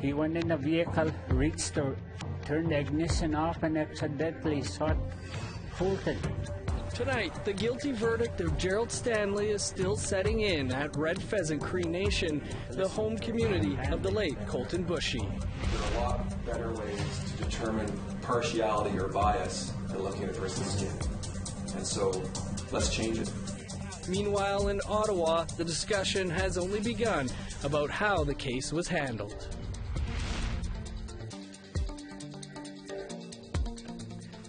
He went in a vehicle, reached to turn the ignition off, and accidentally shot Colten. Tonight, the guilty verdict of Gerald Stanley is still setting in at Red Pheasant Cree Nation, the home community of the late Colten Boushie. There are a lot better ways to determine partiality or bias than looking at a person's skin. And so, let's change it. Meanwhile, in Ottawa, the discussion has only begun about how the case was handled.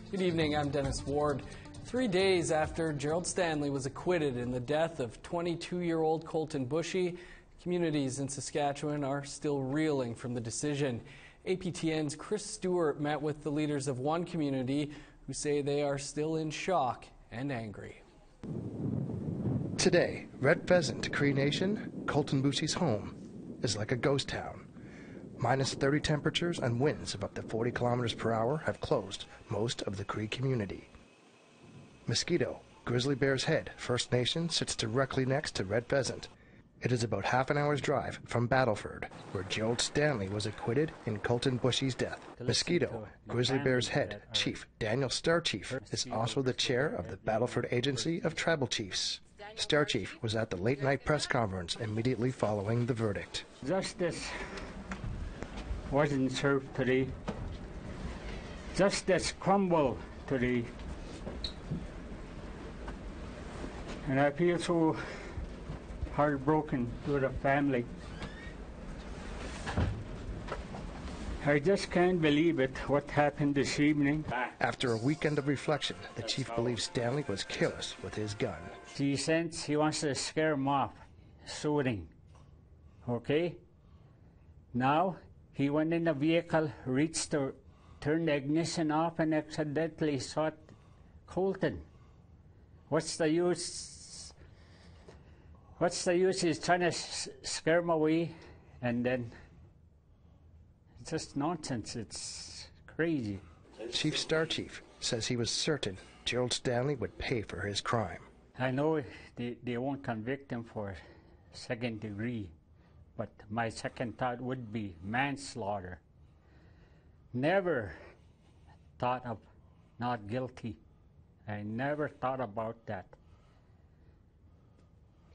Good evening, I'm Dennis Ward. 3 days after Gerald Stanley was acquitted in the death of 22-year-old Colten Boushie, communities in Saskatchewan are still reeling from the decision. APTN's Chris Stewart met with the leaders of one community who say they are still in shock and angry. Today, Red Pheasant Cree Nation, Colten Boushie's home, is like a ghost town. Minus 30 temperatures and winds of up to 40 kilometers per hour have closed most of the Cree community. Mosquito, Grizzly Bear's Head First Nation sits directly next to Red Pheasant. It is about half an hour's drive from Battleford, where Gerald Stanley was acquitted in Colten Boushie's death. Mosquito, Grizzly Bear's Head Chief Daniel Star Chief is also the chair of the Battleford Agency of Tribal Chiefs. Star Chief was at the late-night press conference immediately following the verdict. Justice wasn't served today. Justice crumbled today. And I feel so heartbroken to the family. I just can't believe it, what happened this evening. After a weekend of reflection, the chief believes Stanley was careless with his gun. He sense he wants to scare him off, shooting. Okay? Now, he went in a vehicle, reached to turn the ignition off, and accidentally shot Colten. What's the use? What's the use? He's trying to scare him away, and then it's just nonsense. It's crazy. Chief Star Chief says he was certain Gerald Stanley would pay for his crime. I know they won't convict him for second degree, but my second thought would be manslaughter. Never thought of not guilty. I never thought about that.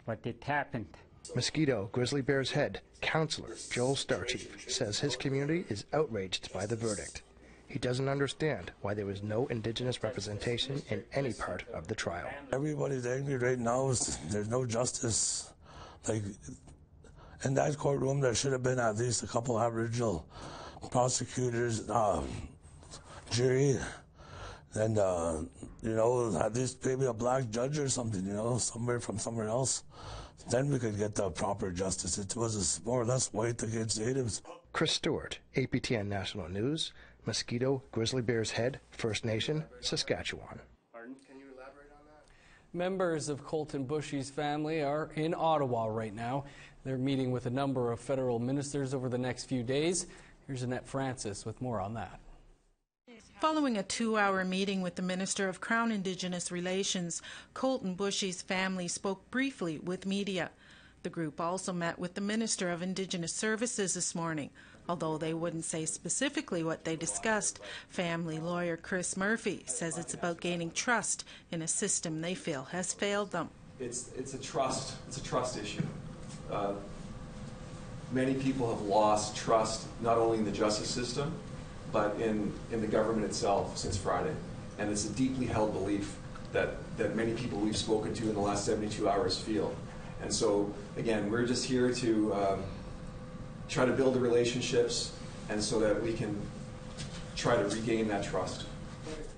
But it happened. Mosquito, Grizzly Bear's Head Councillor Joel Starchief says his community is outraged by the verdict. He doesn't understand why there was no Indigenous representation in any part of the trial. Everybody's angry right now. There's no justice. Like, in that courtroom, there should have been at least a couple Aboriginal prosecutors, jury, and, at least maybe a black judge or something, somewhere from somewhere else. Then we could get the proper justice. It was more or less white against natives. Chris Stewart, APTN National News, Mosquito, Grizzly Bear's Head, First Nation, Saskatchewan. Pardon? Can you elaborate on that? Members of Colten Boushie's family are in Ottawa right now. They're meeting with a number of federal ministers over the next few days. Here's Annette Francis with more on that. Following a 2-hour meeting with the Minister of Crown Indigenous Relations, Colten Boushie's family spoke briefly with media. The group also met with the Minister of Indigenous Services this morning. Although they wouldn't say specifically what they discussed, family lawyer Chris Murphy says it's about gaining trust in a system they feel has failed them. It's a trust issue. Many people have lost trust not only in the justice system, but in the government itself since Friday. And it's a deeply held belief that many people we've spoken to in the last 72 hours feel. And so, again, we're just here to try to build the relationships and so that we can try to regain that trust.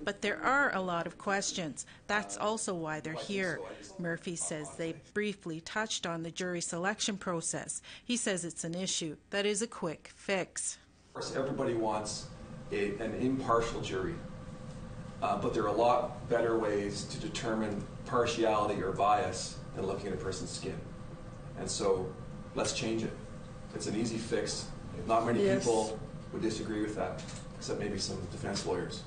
But there are a lot of questions. That's also why they're here. Murphy says they briefly touched on the jury selection process. He says it's an issue that is a quick fix. Of course, everybody wants an impartial jury, but there are a lot better ways to determine partiality or bias than looking at a person's skin. And so, let's change it. It's an easy fix. Not many people would disagree with that, except maybe some defense lawyers.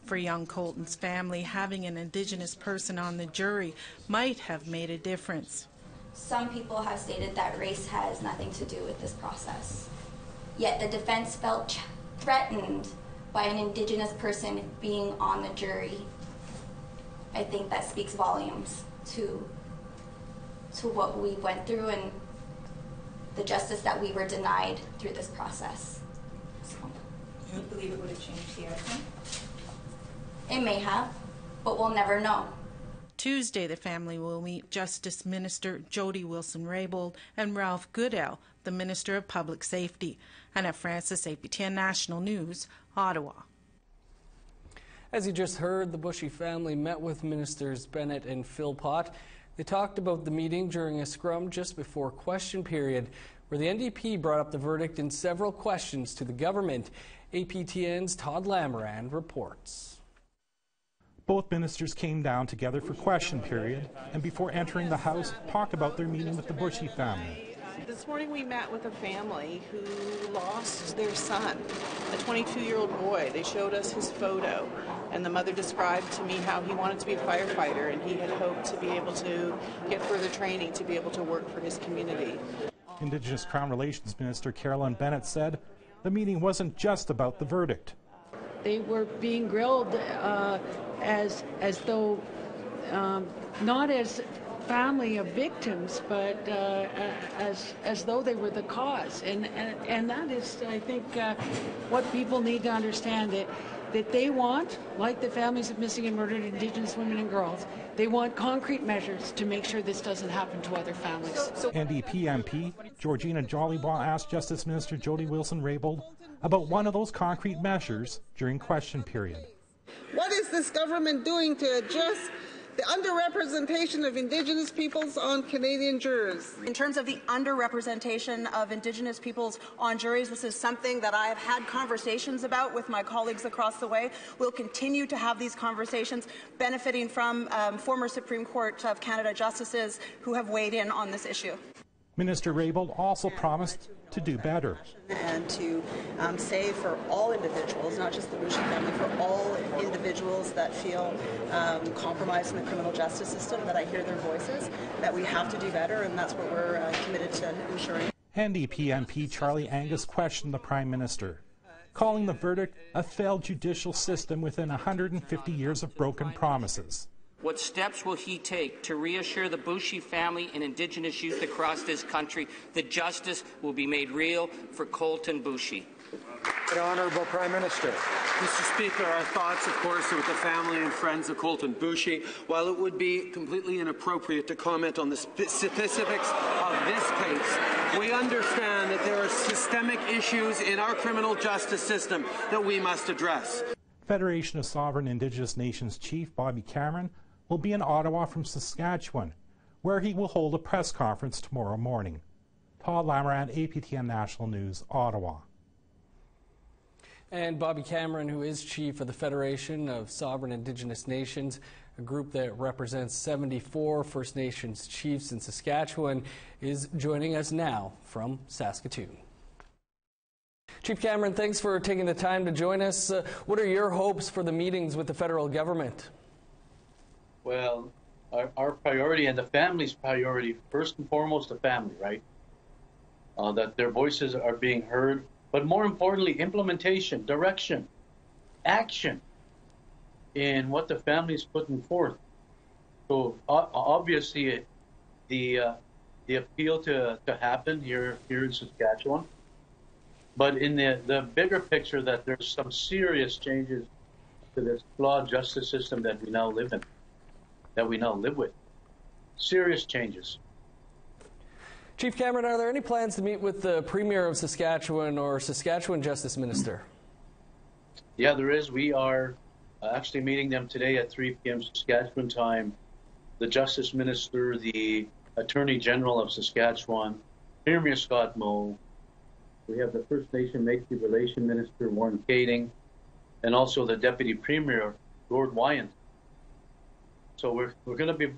For young Colten's family, having an Indigenous person on the jury might have made a difference. Some people have stated that race has nothing to do with this process. yet the defense felt threatened by an Indigenous person being on the jury. I think that speaks volumes to what we went through and the justice that we were denied through this process. So, do you believe it would have changed the outcome? It may have, but we'll never know. Tuesday, the family will meet Justice Minister Jody Wilson-Raybould and Ralph Goodale, the Minister of Public Safety. Anna Francis, APTN National News, Ottawa. As you just heard, the Boushie family met with Ministers Bennett and Philpott. They talked about the meeting during a scrum just before question period, where the NDP brought up the verdict in several questions to the government. APTN's Todd Lamoran reports. Both ministers came down together for question period and before entering the House talked about their meeting with the Boushie family. This morning we met with a family who lost their son, a 22-year-old boy. They showed us his photo, and the mother described to me how he wanted to be a firefighter and he had hoped to be able to get further training to be able to work for his community. Indigenous Crown Relations Minister Carolyn Bennett said the meeting wasn't just about the verdict. They were being grilled as though not as family of victims, but as though they were the cause, and that is, I think, what people need to understand, that they want, like the families of missing and murdered Indigenous women and girls, they want concrete measures to make sure this doesn't happen to other families. NDP MP Georgina Jollybaugh asked Justice Minister Jody Wilson-Raybould about one of those concrete measures during question period. What is this government doing to address the underrepresentation of Indigenous peoples on Canadian jurors? In terms of the underrepresentation of Indigenous peoples on juries, this is something that I have had conversations about with my colleagues across the way. We'll continue to have these conversations, benefiting from former Supreme Court of Canada justices who have weighed in on this issue. Minister Raybould also promised to do better. And to say for all individuals, not just the Boushie family, for all individuals that feel compromised in the criminal justice system, that I hear their voices, that we have to do better, and that's what we're committed to ensuring. NDP MP Charlie Angus questioned the Prime Minister, calling the verdict a failed judicial system within 150 years of broken promises. What steps will he take to reassure the Boushie family and Indigenous youth across this country that justice will be made real for Colten Boushie? The Honourable Prime Minister. Mr. Speaker, our thoughts, of course, are with the family and friends of Colten Boushie. While it would be completely inappropriate to comment on the specifics of this case, we understand that there are systemic issues in our criminal justice system that we must address. Federation of Sovereign Indigenous Nations Chief Bobby Cameron will be in Ottawa from Saskatchewan, where he will hold a press conference tomorrow morning. Todd Lamoran, APTN National News, Ottawa. And Bobby Cameron, who is chief of the Federation of Sovereign Indigenous Nations, a group that represents 74 First Nations chiefs in Saskatchewan, is joining us now from Saskatoon. Chief Cameron, thanks for taking the time to join us. What are your hopes for the meetings with the federal government? Well, our priority and the family's priority, first and foremost, the family, right? That their voices are being heard, but more importantly, implementation, direction, action in what the family's putting forth. So obviously, the appeal to happen here in Saskatchewan, but in the bigger picture, that there's some serious changes to this flawed justice system that we now live in, that we now live with. Serious changes. Chief Cameron, are there any plans to meet with the Premier of Saskatchewan or Saskatchewan Justice Minister? Yeah, there is. We are actually meeting them today at 3 p.m. Saskatchewan time. The Justice Minister, the Attorney General of Saskatchewan, Premier Scott Moe. We have the First Nation Métis Relation Minister, Warren Kading, and also the Deputy Premier, Lord Wyant. So we're going to be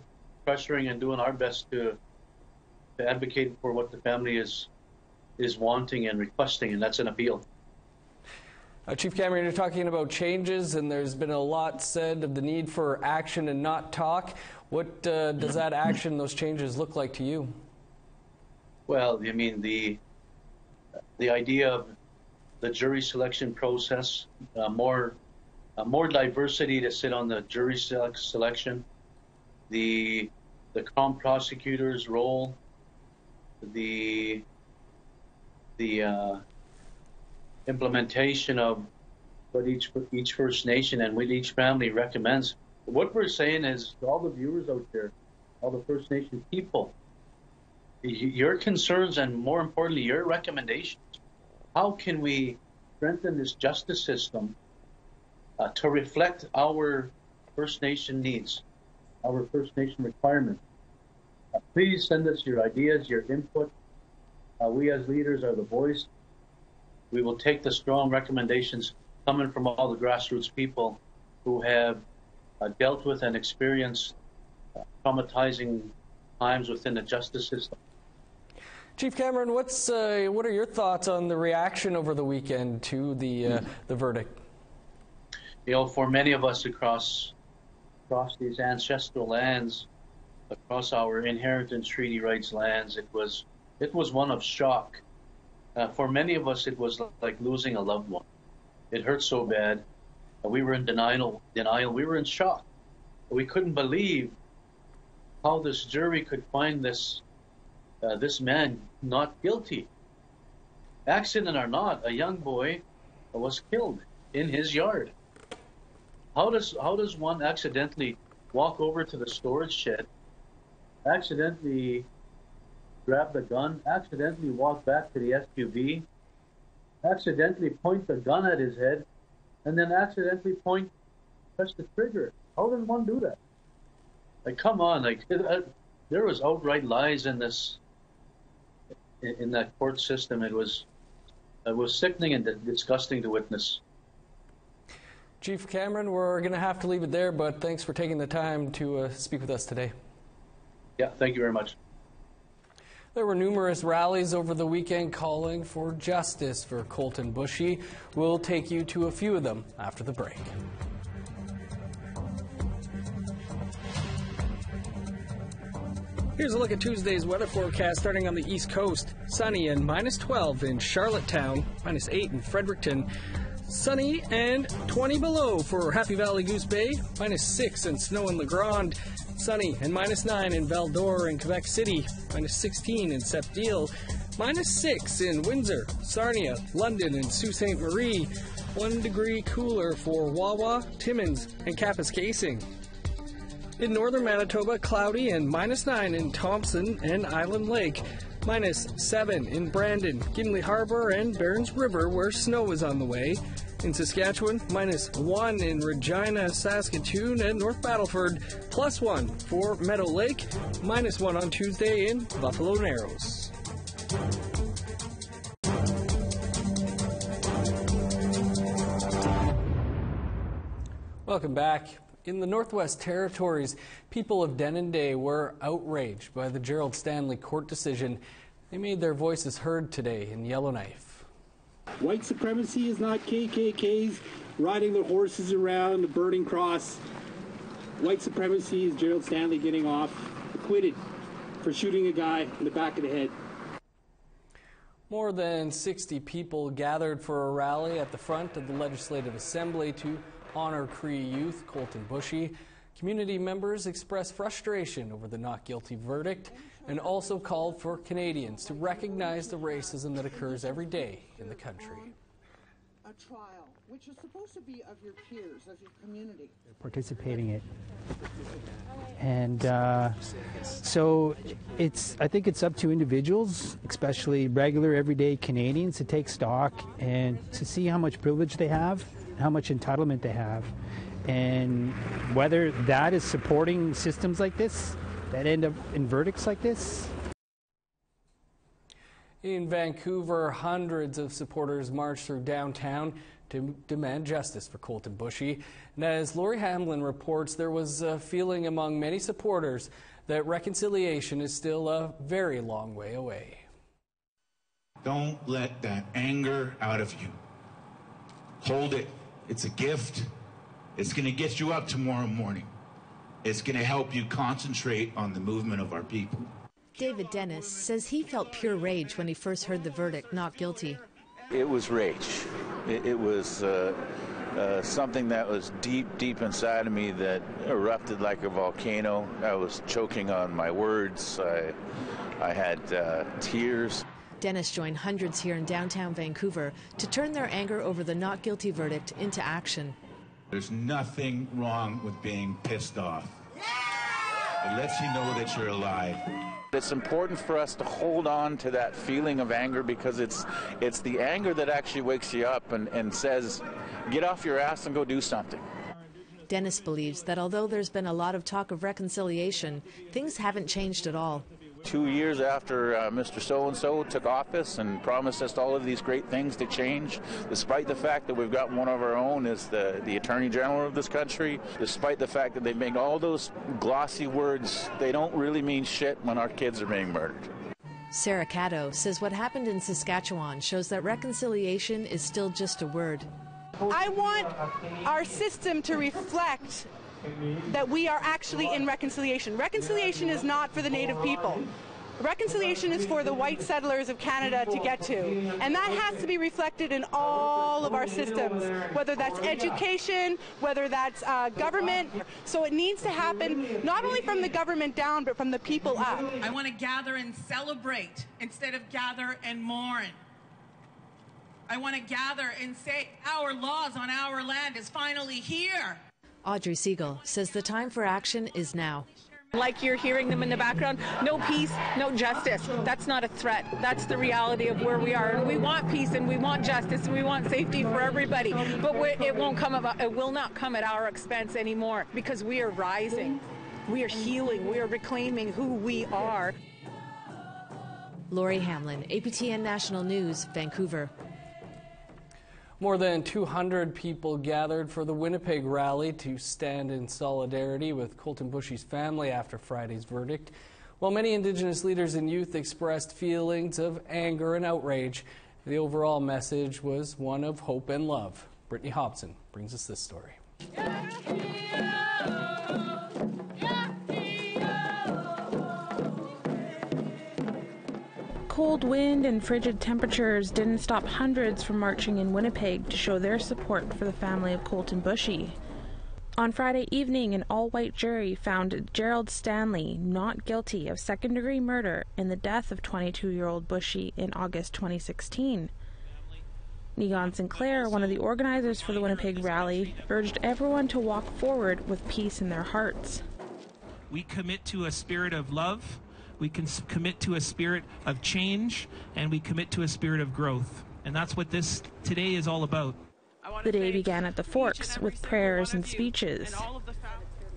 pressuring and doing our best to advocate for what the family is wanting and requesting, and that's an appeal. Chief Cameron, you're talking about changes, and there's been a lot said of the need for action and not talk. What does that action, those changes, look like to you? Well, I mean, the idea the jury selection process, more diversity to sit on the jury selection, the Crown prosecutor's role, the implementation of what each First Nation and what each family recommends. What we're saying is, to all the viewers out there, all the First Nation people, your concerns and, more importantly, your recommendations. How can we strengthen this justice system to reflect our First Nation needs, our First Nation requirements? Please send us your ideas, your input. We as leaders are the voice. We will take the strong recommendations coming from all the grassroots people who have dealt with and experienced traumatizing times within the justice system. Chief Cameron, what are your thoughts on the reaction over the weekend to the verdict? You know, for many of us across these ancestral lands, across our inheritance treaty rights lands, it was one of shock. For many of us, it was like losing a loved one. It hurt so bad. We were in denial. We were in shock. We couldn't believe how this jury could find this man not guilty. Accident or not, a young boy was killed in his yard. How does one accidentally walk over to the storage shed, accidentally grab the gun, accidentally walk back to the SUV, accidentally point the gun at his head, and then accidentally press the trigger? How does one do that? Like, come on, there was outright lies in that court system. It was sickening and disgusting to witness. Chief Cameron, we're going to have to leave it there, but thanks for taking the time to speak with us today. Yeah, thank you very much. There were numerous rallies over the weekend calling for justice for Colten Boushie. We'll take you to a few of them after the break. Here's a look at Tuesday's weather forecast starting on the East Coast. Sunny and -12 in Charlottetown, -8 in Fredericton. Sunny and 20 below for Happy Valley Goose Bay, -6 and snow in La Grande. Sunny and -9 in Val d'Or and Quebec City, -16 in Sept-Île, -6 in Windsor, Sarnia, London and Sault Ste. Marie. 1 degree cooler for Wawa, Timmins and Kapuskasing. In northern Manitoba, cloudy and -9 in Thompson and Island Lake. -7 in Brandon, Gimli Harbor and Barons River, where snow is on the way. In Saskatchewan, -1 in Regina, Saskatoon and North Battleford. +1 for Meadow Lake. -1 on Tuesday in Buffalo Narrows. Welcome back. In the Northwest Territories, people of Denendeh were outraged by the Gerald Stanley court decision. They made their voices heard today in Yellowknife. White supremacy is not KKKs riding their horses around the burning cross. White supremacy is Gerald Stanley getting off acquitted for shooting a guy in the back of the head. More than 60 people gathered for a rally at the front of the Legislative Assembly to honor Cree youth Colten Boushie. Community members expressed frustration over the not guilty verdict and also called for Canadians to recognize the racism that occurs every day in the country. A trial, which is supposed to be of your peers, of your community. Participating in it. And so I think it's up to individuals, especially regular everyday Canadians, to take stock and to see how much privilege they have, how much entitlement they have, and whether that is supporting systems like this that end up in verdicts like this. In Vancouver, hundreds of supporters marched through downtown to demand justice for Colten Boushie. And as Lori Hamlin reports, there was a feeling among many supporters that reconciliation is still a very long way away. Don't let that anger out of you. Hold it. It's a gift. It's going to get you up tomorrow morning. It's going to help you concentrate on the movement of our people. David Dennis says he felt pure rage when he first heard the verdict, not guilty. It was rage. It was something that was deep inside of me that erupted like a volcano. I was choking on my words. I had tears. Dennis joined hundreds here in downtown Vancouver to turn their anger over the not guilty verdict into action. There's nothing wrong with being pissed off. It lets you know that you're alive. It's important for us to hold on to that feeling of anger because it's the anger that actually wakes you up and says, get off your ass and go do something. Dennis believes that although there's been a lot of talk of reconciliation, things haven't changed at all. 2 years after Mr. So-and-so took office and promised us all of these great things to change, despite the fact that we've got one of our own as the Attorney General of this country, despite the fact that they make all those glossy words, they don't really mean shit when our kids are being murdered. Sarah Caddo says what happened in Saskatchewan shows that reconciliation is still just a word. I want our system to reflect that we are actually in reconciliation. Reconciliation is not for the Native people. Reconciliation is for the white settlers of Canada to get to. And that has to be reflected in all of our systems, whether that's education, whether that's government. So it needs to happen not only from the government down, but from the people up. I want to gather and celebrate instead of gather and mourn. I want to gather and say our laws on our land is finally here. Audrey Siegel says the time for action is now. Like you're hearing them in the background, no peace, no justice. That's not a threat. That's the reality of where we are. And we want peace and we want justice and we want safety for everybody. But it will not come at our expense anymore because we are rising. We are healing. We are reclaiming who we are. Lori Hamlin, APTN National News, Vancouver. More than 200 people gathered for the Winnipeg rally to stand in solidarity with Colten Boushie's family after Friday's verdict, while many Indigenous leaders and youth expressed feelings of anger and outrage. The overall message was one of hope and love. Brittany Hobson brings us this story. Cold wind and frigid temperatures didn't stop hundreds from marching in Winnipeg to show their support for the family of Colten Boushie. On Friday evening, an all-white jury found Gerald Stanley not guilty of second-degree murder in the death of 22-year-old Boushie in August 2016. Negon Sinclair, one of the organizers for the Winnipeg rally, urged everyone to walk forward with peace in their hearts. We commit to a spirit of love. We can commit to a spirit of change, and we commit to a spirit of growth. And that's what this today is all about. The day began at the Forks with prayers and speeches.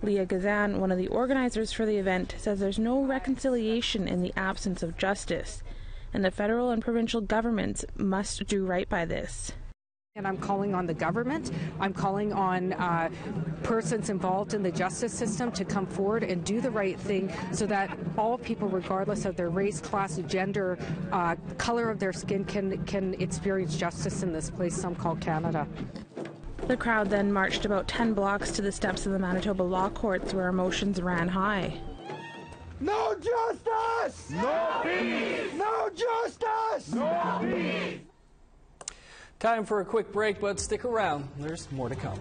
Leah Gazan, one of the organizers for the event, says there's no reconciliation in the absence of justice, and the federal and provincial governments must do right by this. And I'm calling on the government, I'm calling on persons involved in the justice system to come forward and do the right thing so that all people, regardless of their race, class, gender, color of their skin, can experience justice in this place some call Canada. The crowd then marched about 10 blocks to the steps of the Manitoba Law Courts where emotions ran high. No justice! No peace! No justice! No peace! Time for a quick break, but stick around. There's more to come.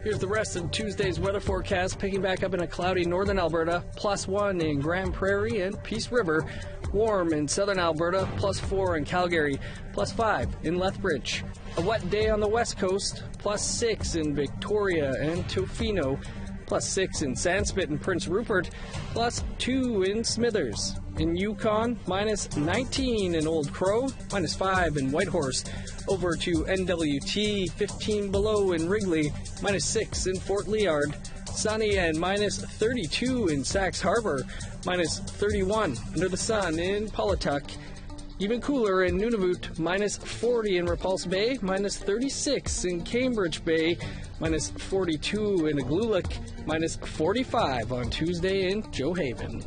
Here's the rest of Tuesday's weather forecast, picking back up in a cloudy northern Alberta, +1 in Grand Prairie and Peace River. Warm in southern Alberta, +4 in Calgary, +5 in Lethbridge. A wet day on the west coast, +6 in Victoria and Tofino, +6 in Sandspit and Prince Rupert, +2 in Smithers. In Yukon, -19 in Old Crow, -5 in Whitehorse. Over to NWT, 15 below in Wrigley, -6 in Fort Liard. Sunny and -32 in Sax Harbor, -31 under the sun in Polituck. Even cooler in Nunavut, -40 in Repulse Bay, -36 in Cambridge Bay, -42 in Igloolik, -45 on Tuesday in Joe Haven.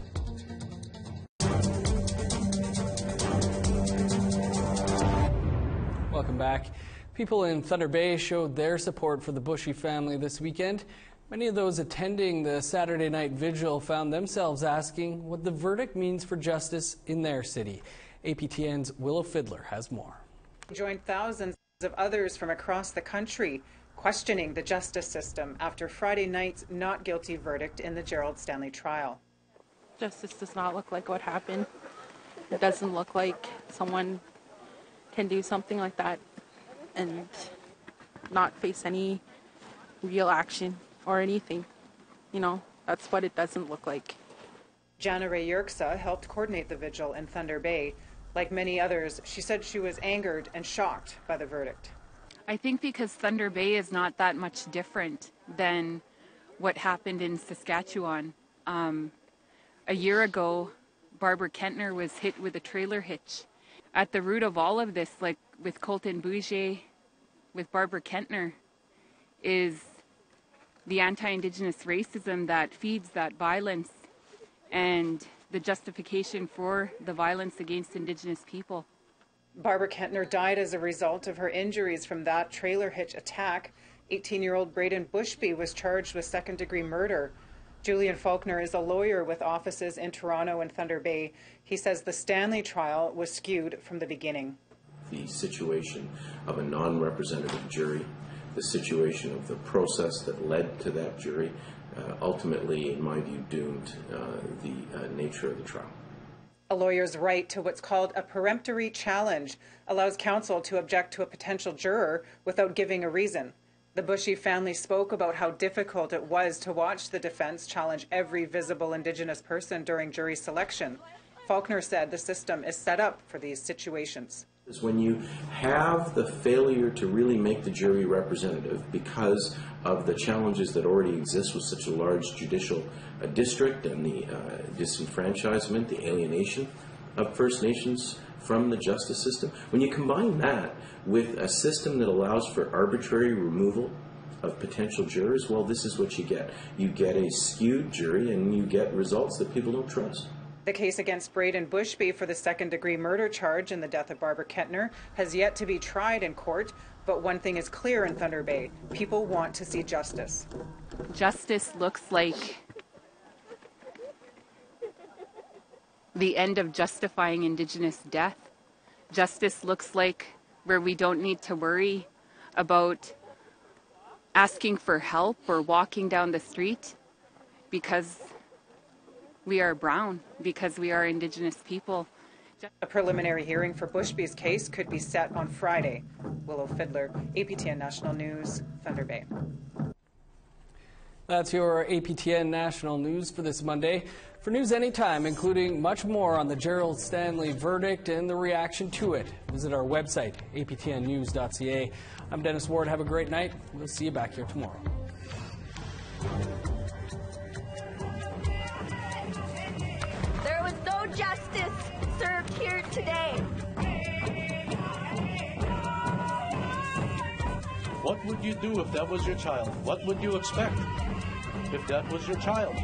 Welcome back. People in Thunder Bay showed their support for the Boushie family this weekend. Many of those attending the Saturday night vigil found themselves asking what the verdict means for justice in their city. APTN's Willow Fiddler has more. Joined thousands of others from across the country questioning the justice system after Friday night's not guilty verdict in the Gerald Stanley trial. Justice does not look like what happened. It doesn't look like someone can do something like that and not face any real action or anything. You know, that's what it doesn't look like. Jana Ray Yerksa helped coordinate the vigil in Thunder Bay. Like many others, she said she was angered and shocked by the verdict. I think because Thunder Bay is not that much different than what happened in Saskatchewan. A year ago, Barbara Kentner was hit with a trailer hitch. At the root of all of this, like with Colten Boushie, with Barbara Kentner, is the anti-Indigenous racism that feeds that violence and the justification for the violence against Indigenous people. Barbara Kentner died as a result of her injuries from that trailer hitch attack. 18-year-old Braden Boushie was charged with second-degree murder. Julian Faulkner is a lawyer with offices in Toronto and Thunder Bay. He says the Stanley trial was skewed from the beginning. The situation of a non-representative jury, the situation of the process that led to that jury, ultimately, in my view, doomed the nature of the trial. A lawyer's right to what's called a peremptory challenge allows counsel to object to a potential juror without giving a reason. The Boushie family spoke about how difficult it was to watch the defense challenge every visible Indigenous person during jury selection. Faulkner said the system is set up for these situations. Is when you have the failure to really make the jury representative because of the challenges that already exist with such a large judicial district and the disenfranchisement, the alienation of First Nations from the justice system. When you combine that with a system that allows for arbitrary removal of potential jurors, well, this is what you get. You get a skewed jury and you get results that people don't trust. The case against Braden Boushie for the second-degree murder charge in the death of Barbara Kentner has yet to be tried in court, but one thing is clear in Thunder Bay: people want to see justice. Justice looks like the end of justifying Indigenous death. Justice looks like where we don't need to worry about asking for help or walking down the street because we are brown, because we are Indigenous people. A preliminary hearing for Boushie's case could be set on Friday. Willow Fiddler, APTN National News, Thunder Bay. That's your APTN National News for this Monday. For news anytime, including much more on the Gerald Stanley verdict and the reaction to it, visit our website, aptnnews.ca. I'm Dennis Ward. Have a great night. We'll see you back here tomorrow. There was no justice served here today. What would you do if that was your child? What would you expect if that was your child?